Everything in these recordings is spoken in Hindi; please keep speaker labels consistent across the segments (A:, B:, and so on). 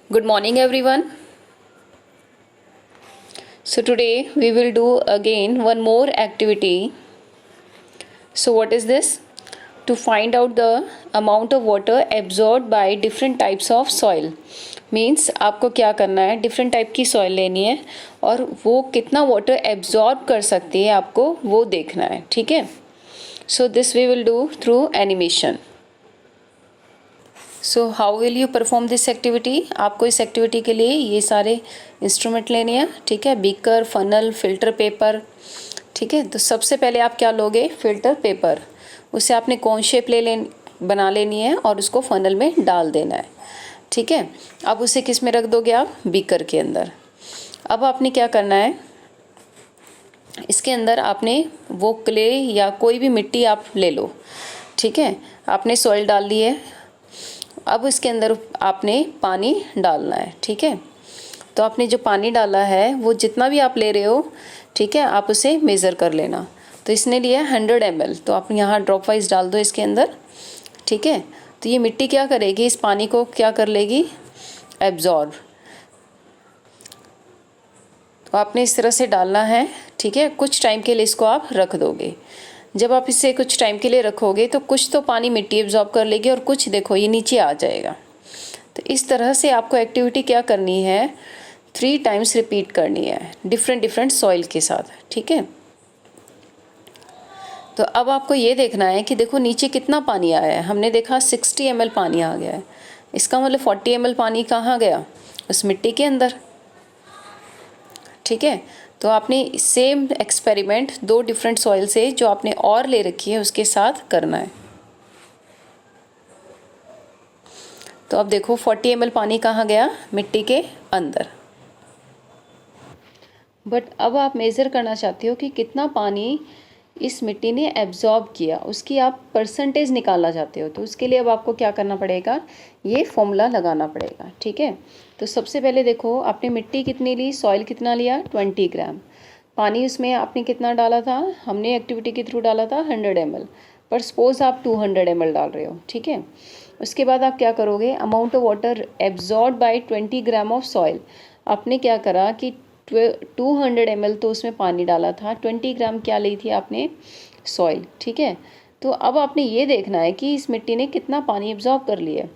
A: Good morning, everyone. So, today we will do again one more activity. So, what is this? To find out the amount of water absorbed by different types of soil. Means आपको क्या करना है, डिफरेंट टाइप की सॉइल लेनी है और वो कितना वाटर एब्जॉर्ब कर सकती है आपको वो देखना है. ठीक है. So this we will do through animation. So how will you perform this activity. आपको इस एक्टिविटी के लिए ये सारे इंस्ट्रूमेंट लेने हैं. ठीक है. Beaker, funnel, filter paper. ठीक है. तो सबसे पहले आप क्या लोगे, फिल्टर पेपर. उसे आपने कोन शेप बना लेनी है और उसको फनल में डाल देना है. ठीक है. अब उसे किस में रख दोगे आप, बीकर के अंदर. अब आपने क्या करना है, इसके अंदर आपने वो क्ले या कोई भी मिट्टी आप ले लो. ठीक है. आपने सॉइल डाल दी है. अब इसके अंदर आपने पानी डालना है. ठीक है. तो आपने जो पानी डाला है वो जितना भी आप ले रहे हो, ठीक है, आप उसे मेज़र कर लेना. तो इसने लिया 100 ml. तो आप यहाँ ड्रॉप वाइज डाल दो इसके अंदर. ठीक है. तो ये मिट्टी क्या करेगी, इस पानी को क्या कर लेगी, एब्जॉर्ब. तो आपने इस तरह से डालना है. ठीक है. कुछ टाइम के लिए इसको आप रख दोगे. जब आप इसे कुछ टाइम के लिए रखोगे तो कुछ तो पानी मिट्टी एब्जॉर्ब कर लेगी और कुछ देखो ये नीचे आ जाएगा. तो इस तरह से आपको एक्टिविटी क्या करनी है, 3 टाइम्स रिपीट करनी है डिफरेंट सॉइल के साथ. ठीक है. तो अब आपको ये देखना है कि देखो नीचे कितना पानी आया है. हमने देखा 60 ml पानी आ गया है. इसका मतलब 40 ml पानी कहाँ गया, उस मिट्टी के अंदर. ठीक है. तो आपने सेम एक्सपेरिमेंट 2 डिफरेंट सॉइल से जो आपने और ले रखी है उसके साथ करना है. तो अब देखो 40 ml पानी कहाँ गया, मिट्टी के अंदर. बट अब आप मेज़र करना चाहते हो कि कितना पानी इस मिट्टी ने एब्जॉर्ब किया, उसकी आप परसेंटेज निकालना चाहते हो. तो उसके लिए अब आपको क्या करना पड़ेगा, ये फॉर्मूला लगाना पड़ेगा. ठीक है. तो सबसे पहले देखो आपने मिट्टी कितनी ली, सॉइल कितना लिया, 20 ग्राम. पानी उसमें आपने कितना डाला था, हमने एक्टिविटी के थ्रू डाला था 100 ml. पर सपोज आप 200 ml डाल रहे हो. ठीक है. उसके बाद आप क्या करोगे, amount of water absorb by 20 gram of soil. आपने क्या करा कि 200 ml तो उसमें पानी डाला था, 20 ग्राम क्या ली थी आपने, सॉइल. ठीक है. तो अब आपने ये देखना है कि इस मिट्टी ने कितना पानी एब्जॉर्ब कर लिया है.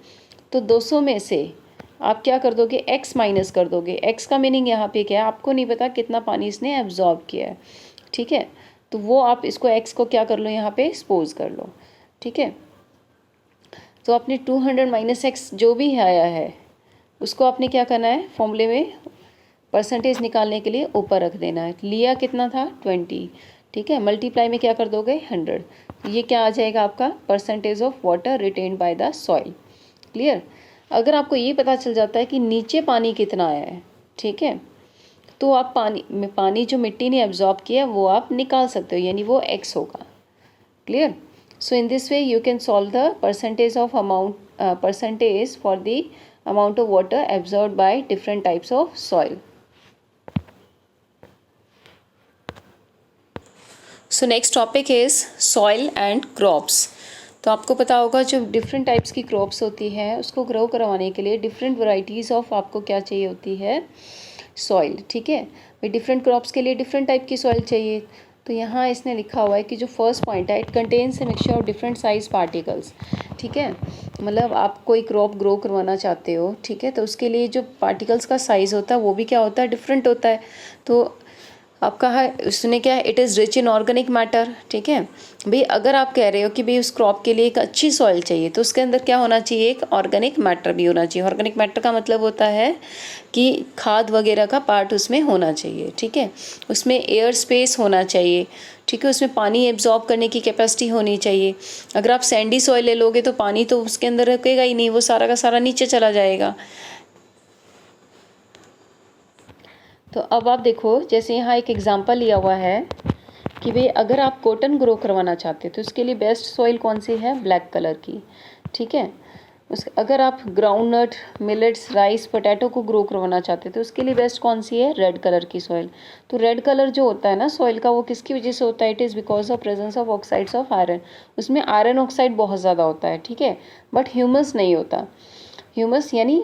A: तो 200 में से आप क्या कर दोगे, x माइनस कर दोगे. x का मीनिंग यहाँ पे क्या है, आपको नहीं पता कितना पानी इसने एब्जॉर्ब किया है. ठीक है. तो वो आप इसको x को क्या कर लो, यहाँ पे सपोज कर लो. ठीक है. तो आपने 200 माइनस x जो भी आया है उसको आपने क्या करना है, फॉर्मूले में परसेंटेज निकालने के लिए ऊपर रख देना है. लिया कितना था, 20. ठीक है. मल्टीप्लाई में क्या कर दोगे, 100. ये क्या आ जाएगा आपका, percentage of water retained by the soil. Clear. अगर आपको ये पता चल जाता है कि नीचे पानी कितना आया है, ठीक है, तो आप पानी जो मिट्टी ने एब्जॉर्ब किया वो आप निकाल सकते हो, यानी वो x होगा. Clear. So in this way you can solve the percentage for the amount of water absorb by different types of soil. So next topic is soil and crops. तो आपको पता होगा जो डिफरेंट टाइप्स की क्रॉप्स होती है उसको ग्रो करवाने के लिए डिफरेंट वैरायटीज़ ऑफ आपको क्या चाहिए होती है, सॉइल. ठीक है. भाई डिफरेंट क्रॉप्स के लिए डिफरेंट टाइप की सॉइल चाहिए. तो यहाँ इसने लिखा हुआ है कि जो फर्स्ट पॉइंट है, it contains a mixture of different size particles. ठीक है. मतलब आप कोई क्रॉप ग्रो करवाना चाहते हो, ठीक है, तो उसके लिए जो पार्टिकल्स का साइज़ होता है वो भी क्या होता है, डिफरेंट होता है. तो आपका है उसने क्या है, it is rich in organic matter. ठीक है. भाई अगर आप कह रहे हो कि भाई उस क्रॉप के लिए एक अच्छी सॉइल चाहिए तो उसके अंदर क्या होना चाहिए, एक ऑर्गेनिक मैटर भी होना चाहिए. ऑर्गेनिक मैटर का मतलब होता है कि खाद वगैरह का पार्ट उसमें होना चाहिए. ठीक है. उसमें एयर स्पेस होना चाहिए. ठीक है. उसमें पानी एब्जॉर्ब करने की कैपेसिटी होनी चाहिए. अगर आप सैंडी सॉइल ले लोगे तो पानी तो उसके अंदर रुकेगा ही नहीं, वो सारा का सारा नीचे चला जाएगा. तो अब आप देखो, जैसे यहाँ एक एग्जांपल लिया हुआ है कि भाई अगर आप कॉटन ग्रो करवाना चाहते हो तो उसके लिए बेस्ट सॉइल कौन सी है, ब्लैक कलर की. ठीक है. अगर आप groundnut, millets, rice, potato को ग्रो करवाना चाहते हो तो उसके लिए बेस्ट कौन सी है, रेड कलर की सॉइल. तो रेड कलर जो होता है ना सॉइल का, वो किसकी वजह से होता है, it is because of presence of oxides of iron. उसमें आयरन ऑक्साइड बहुत ज़्यादा होता है. ठीक है. बट ह्यूमस नहीं होता. ह्यूमस यानी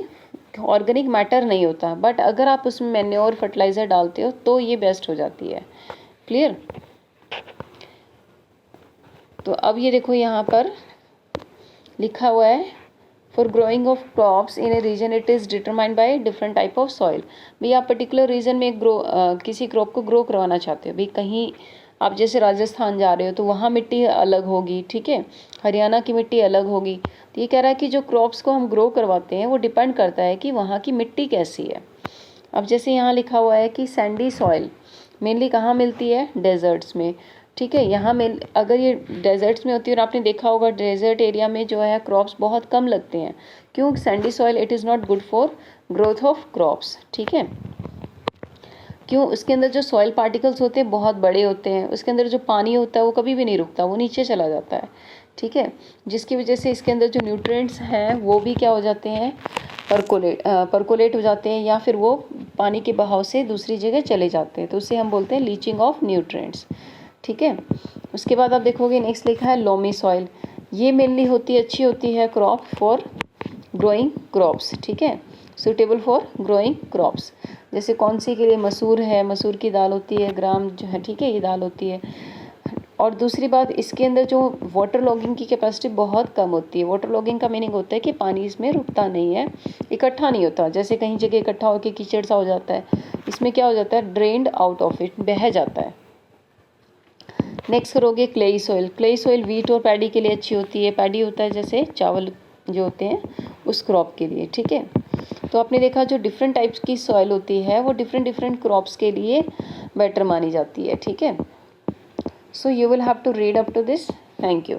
A: ऑर्गेनिक मैटर नहीं होता, बट अगर आप उसमें मैन्योर फर्टिलाइज़र डालते हो तो ये बेस्ट हो जाती है। क्लियर? तो अब ये देखो यहाँ पर लिखा हुआ है for growing of crops in a region it is determined by different type of soil. भाई आप पर्टिकुलर रीजन में किसी क्रॉप को ग्रो करवाना चाहते हो, भाई कहीं आप जैसे राजस्थान जा रहे हो तो वहाँ मिट्टी अलग होगी, ठीक है, हरियाणा की मिट्टी अलग होगी। तो ये कह रहा है कि जो क्रॉप्स को हम ग्रो करवाते हैं वो डिपेंड करता है कि वहाँ की मिट्टी कैसी है। अब जैसे यहाँ लिखा हुआ है कि सैंडी सॉइल मेनली कहाँ मिलती है? डेजर्ट्स में, ठीक है। यहाँ में अगर ये डेजर्ट्स में होती है, और आपने देखा होगा डेजर्ट एरिया में जो है क्रॉप्स बहुत कम लगते हैं। क्यों? Sandy soil it is not good for growth of crops, ठीक है। क्यों? उसके अंदर जो सॉइल पार्टिकल्स होते हैं बहुत बड़े होते हैं, उसके अंदर जो पानी होता है वो कभी भी नहीं रुकता, वो नीचे चला जाता है, ठीक है, जिसकी वजह से इसके अंदर जो न्यूट्रिएंट्स हैं वो भी क्या हो जाते हैं? परकोलेट हो जाते हैं, या फिर वो पानी के बहाव से दूसरी जगह चले जाते हैं, तो उसे हम बोलते हैं लीचिंग ऑफ न्यूट्रिएंट्स, ठीक है। उसके बाद आप देखोगे नेक्स्ट लिखा है लोमी सॉइल। ये मेनली अच्छी होती है क्रॉप फॉर ग्रोइंग क्रॉप्स, ठीक है, सूटेबल फॉर ग्रोइंग क्रॉप्स। जैसे कौन सी के लिए? मसूर है, मसूर की दाल होती है, ग्राम जो है, ठीक है, ये दाल होती है। और दूसरी बात, इसके अंदर जो वाटर लॉगिंग की कैपेसिटी बहुत कम होती है। वाटर लॉगिंग का मीनिंग होता है कि पानी इसमें रुकता नहीं है, इकट्ठा नहीं होता, जैसे कहीं जगह इकट्ठा होकर कीचड़ सा हो जाता है, इसमें क्या हो जाता है? ड्रेन्ड आउट ऑफ इट, बह जाता है। नेक्स्ट करोगे clayey soil. Clayey soil wheat और पैडी के लिए अच्छी होती है। पैडी होता है जैसे चावल जो होते हैं उस क्रॉप के लिए, ठीक है। तो आपने देखा जो डिफरेंट टाइप्स की सॉइल होती है वो डिफरेंट डिफरेंट क्रॉप्स के लिए बेटर मानी जाती है, ठीक है। So you will have to read up to this. Thank you.